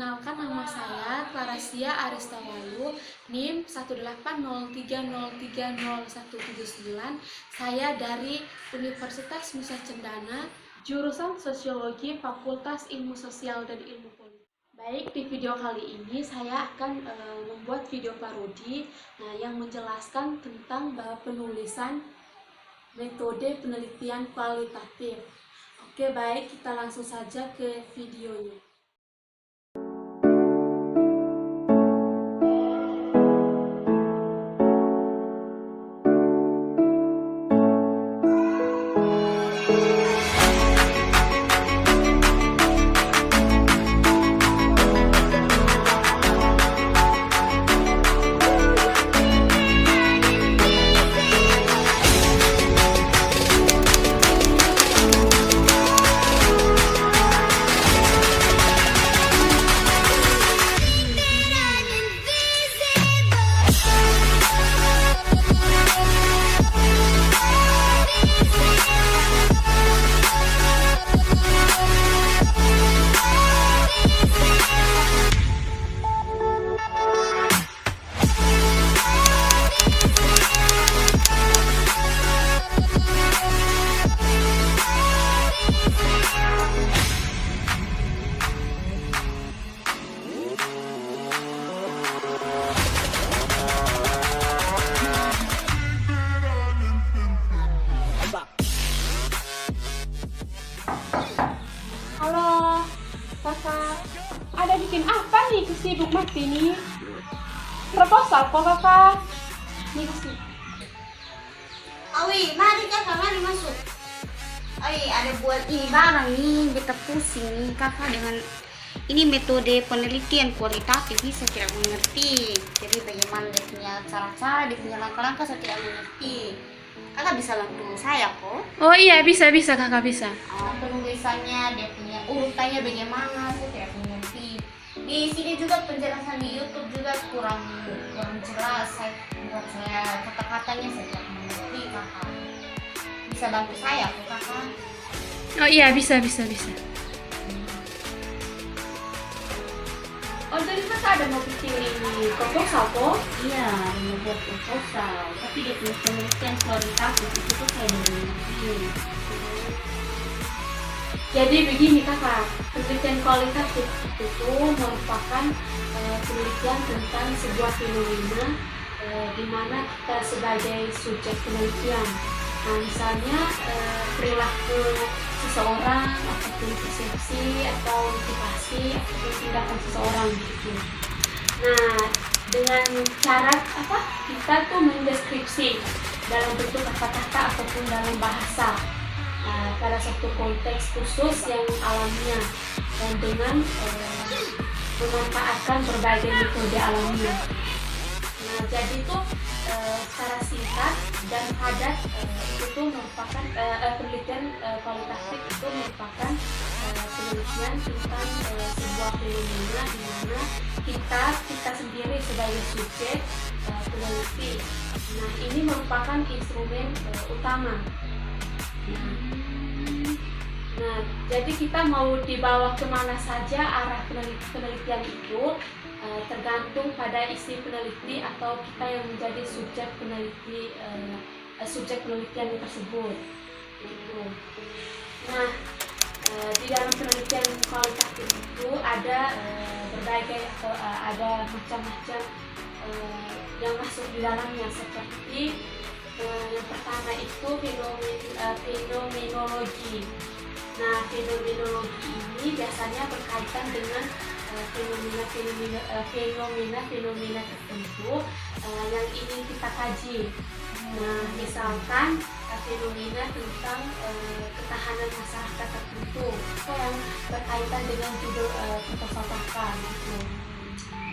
Perkenalkan, nama saya Clarasia Aristawalu, NIM 18030300179. Saya dari Universitas Nusa Cendana, jurusan Sosiologi, Fakultas Ilmu Sosial dan Ilmu Politik. Baik, di video kali ini saya akan membuat video parodi yang menjelaskan tentang penulisan metode penelitian kualitatif. Oke, baik, kita langsung saja ke videonya. Halo, kakak. Ada bikin apa nih kesibuk mati nih? Proposal kok kakak? Nih kesibuk. Awi, mari kakak, mari masuk. Awi, ada buat ini barang nih, beta pusing nih kakak dengan ini metode penelitian kualitatif ini saya tidak mengerti. Jadi bagaimana dia punya cara-cara, dia punya langkah-langkah saya tidak mengerti. Kakak bisa bantu saya kok. Oh iya, bisa kakak bisa. Penulisannya, dia punya urutannya bagaimana, saya tidak mengerti. Di sini juga penjelasan di YouTube juga kurang jelas. Saya kata-katanya saya tidak mengerti kakak. Bisa bantu saya kok kakak? Oh iya, bisa. Oh, jadi kakak ada mau bikin ini proposal kok? Iya, mau buat proposal, tapi dia punya penelitian kualitatif itu tuh saya belum mengerti. Jadi begini kakak, penelitian kualitatif itu merupakan penelitian tentang sebuah fenomena di mana kita sebagai subjek penelitian. Nah, misalnya perilaku seseorang, ataupun persepsi, atau motivasi, ataupun tindakan seseorang gitu. Nah, dengan cara kita tuh mendeskripsi dalam bentuk kata-kata ataupun dalam bahasa pada satu konteks khusus yang alamiah dan dengan memanfaatkan berbagai metode alamiah. Nah, jadi itu secara singkat dan padat itu merupakan penelitian kualitatif itu merupakan penelitian tentang sebuah fenomena di mana kita sendiri sebagai subjek peneliti. Nah, ini merupakan instrumen utama. Nah, jadi kita mau dibawa kemana saja arah penelitian itu tergantung pada isi peneliti atau kita yang menjadi subjek penelitian tersebut. Gitu. Nah, di dalam penelitian kualitatif itu ada berbagai atau ada macam-macam yang masuk di dalamnya, seperti yang pertama itu fenomenologi. Nah, fenomenologi ini biasanya berkaitan dengan fenomena tertentu yang ingin kita kaji. Nah, misalkan fenomena tentang ketahanan masyarakat tertentu yang berkaitan dengan judul proposal kakak gitu.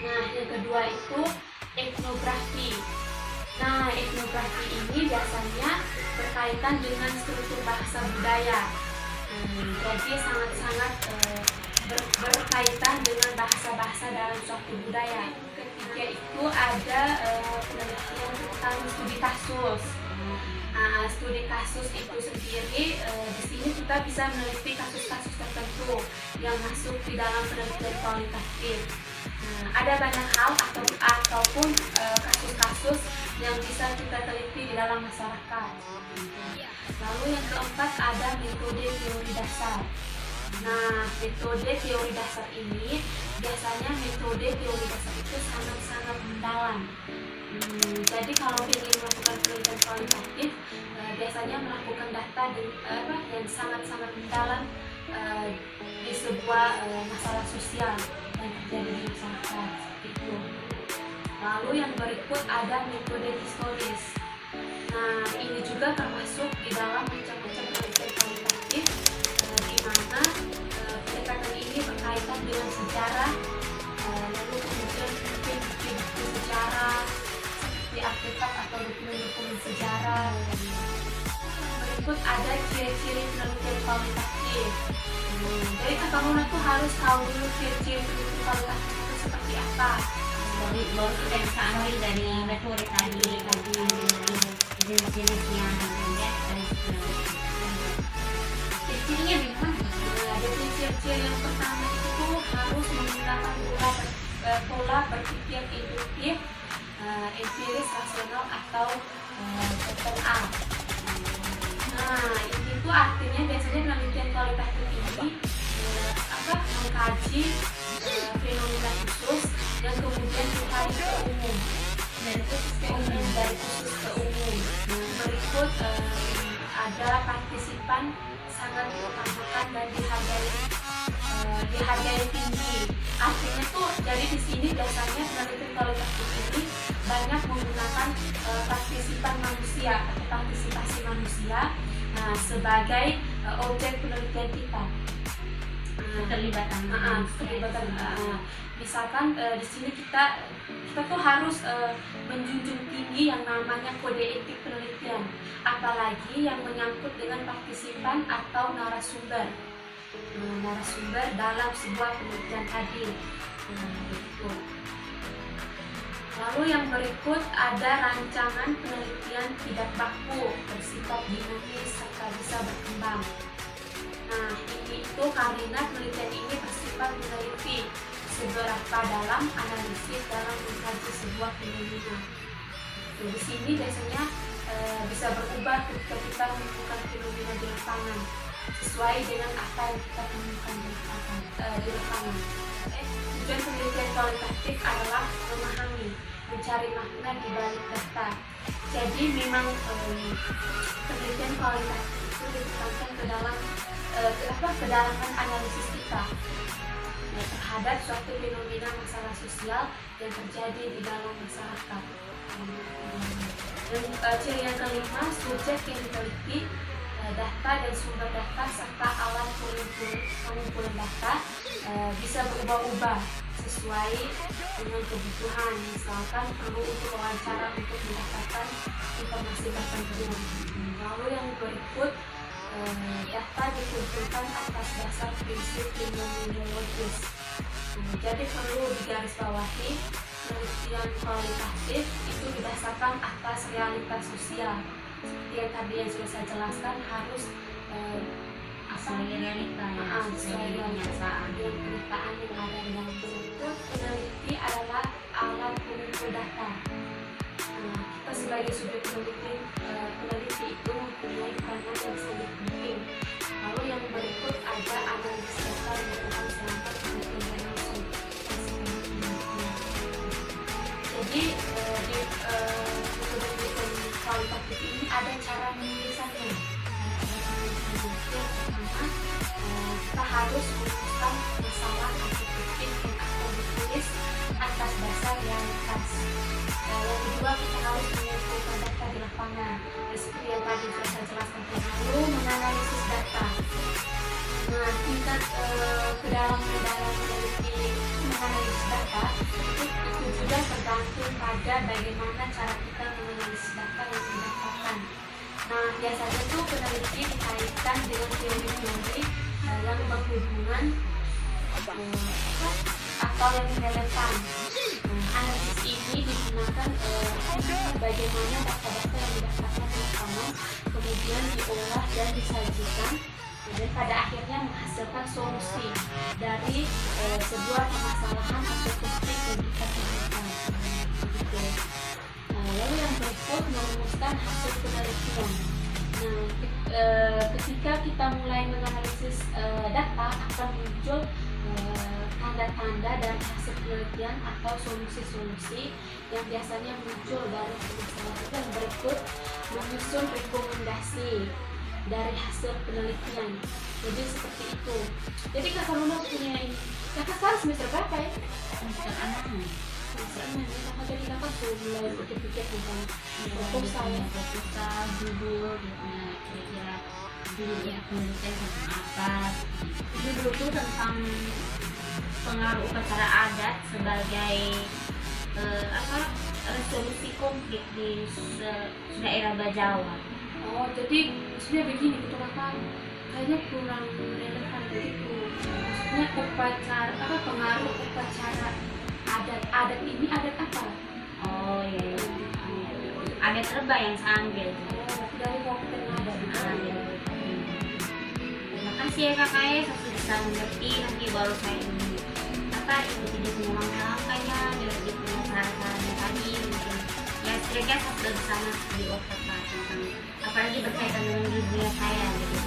Nah, yang kedua itu etnografi. Nah, etnografi ini biasanya berkaitan dengan struktur bahasa budaya. Jadi sangat-sangat berkaitan dengan bahasa-bahasa dalam suatu budaya. Ketiga itu ada penelitian tentang studi kasus. Nah, studi kasus itu sendiri, di sini kita bisa meneliti kasus-kasus tertentu yang masuk di dalam penelitian kualitatif. Nah, ada banyak hal ataupun kasus-kasus yang bisa kita teliti di dalam masyarakat. Lalu yang keempat ada metode teori dasar. Nah, metode teori dasar ini biasanya metode teori dasar itu sangat-sangat mendalam. Jadi kalau ingin melakukan penelitian kualitatif, biasanya melakukan data yang sangat-sangat mendalam di sebuah masalah sosial yang terjadi di masyarakat seperti itu. Lalu yang berikut ada metode historis. Nah, ini juga termasuk di dalam macam-macam penelitian kualitatif, di mana pendekatan ini berkaitan dengan sejarah, lalu kemudian mungkin bukti sejarah seperti artefak atau dokumen-dokumen sejarah. Berikut ada ciri-ciri penelitian kualitatif. Jadi kamu tuh harus tahu dulu ciri-ciri penelitian kualitatif itu seperti apa. Baru kita bisa ambil dari metode tadi jenis-jenis yang ada ciri-cirinya gimana? Jadi ciri-ciri yang pertama itu harus menggunakan pola berpikir induktif, empiris, rasional atau bottom up. Nah, ini tuh artinya biasanya penelitian kualitatif ini mengkaji fenomena khusus yang kemudian ditarik ke umum, dari khusus ke umum. Berikut ada partisipan sangat diutamakan dan dihargai tinggi. Artinya tuh jadi di sini biasanya penelitian kualitatif ini banyak menggunakan partisipan manusia atau partisipasi manusia sebagai objek penelitian kita. Keterlibatan. Misalkan di sini kita tuh harus menjunjung tinggi yang namanya kode etik penelitian, apalagi yang menyangkut dengan partisipan atau narasumber dalam sebuah penelitian tadi. Lalu yang berikut ada rancangan penelitian tidak baku, bersifat dinamis serta bisa berkembang. Nah, ini itu karena penelitian ini bersifat meneliti seberapa dalam analisis dalam mengkaji sebuah fenomena. Di sini biasanya bisa berubah ketika kita menemukan fenomena di lapangan sesuai dengan apa yang kita temukan di lapangan. Tujuan penelitian kualitatif adalah memahami, mencari makna di balik data. Jadi memang penelitian kualitatif itu ditekankan ke dalam kedalaman analisis kita terhadap suatu fenomena masalah sosial yang terjadi di dalam masyarakat. Dan ciri yang kelima, subjek yang diteliti, data dan sumber data serta alat pengumpulan data bisa berubah-ubah sesuai dengan kebutuhan. Misalkan perlu untuk wawancara untuk mendapatkan informasi tertentu. Lalu yang berikut, data dikumpulkan atas dasar prinsip fenomenologis. Jadi perlu digarisbawahi, penelitian kualitatif itu didasarkan atas realitas sosial. Seperti yang tadi yang sudah saya jelaskan, harus sesuai realita sesuai kenyataan yang ada di dalam tersebut. Peneliti adalah alat pengumpul data. Kita sebagai subjek peneliti itu mempunyai peranan yang sangat penting. Lalu yang berikut ada analisis data yang merupakan selangkah penelitian langsung. Jadi di penelitian kualitatif ini ada cara menulisannya. Kita harus merumuskan masalah atau topik yang akan ditulis atas dasar realitas. Yang kedua, kita harus mengumpulkan data di lapangan. Seperti yang tadi sudah saya jelaskan, lalu menganalisis data. Nah, tingkat kedalaman meneliti menganalisis data itu juga tergantung pada bagaimana cara kita menganalisis data yang didapatkan. Nah, biasanya tuh peneliti dikaitkan dengan teori-teori yang berhubungan atau yang relevan. Analisis ini menggunakan bagaimana data-data yang didaftarkan ke rekaman, kemudian diolah dan disajikan, dan pada akhirnya menghasilkan solusi dari sebuah permasalahan atau konflik yang kita temukan. Gitu. Lalu yang berikut merumuskan hasil penelitian. Nah, ketika kita mulai menganalisis data, akan muncul tanda-tanda dan hasil penelitian atau solusi-solusi yang biasanya muncul dari permasalahan. Yang berikut menyusun rekomendasi dari hasil penelitian. Jadi seperti itu. Jadi kakak Luna punya ini. Kakak sekarang semester berapa ya? Semester 6. Semester 6 ya. Kakak jadi kakak tuh mulai pikir-pikir tentang proposal ya. Proposal, judul, kira-kira judulnya penelitian tentang apa. Judul itu tentang pengaruh upacara adat sebagai resolusi konflik di daerah Bajawa. Oh, jadi maksudnya begini gitu kakak, kayaknya kurang relevan begitu. Maksudnya upacara pengaruh upacara adat ini adat apa? Oh iya, adat Reba yang saya ambil. Oh, berarti dari Kabupaten Ngada gitu. Terima kasih ya kakak ya, saya sudah bisa mengerti. Nanti baru saya ikuti dia punya langkah-langkahnya, dia punya saran-sarannya tadi mungkin. Ya setidaknya saya sudah bisa di otak tentang apalagi berkaitan dengan dunia saya gitu.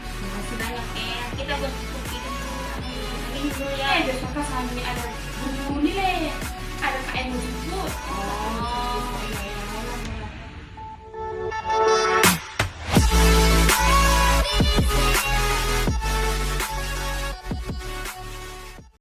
Terima kasih banyak ya. Kita buat kopi dulu. Ini dulu ya. Kakak sambil ada buku nilai, ada KM buku. Oh.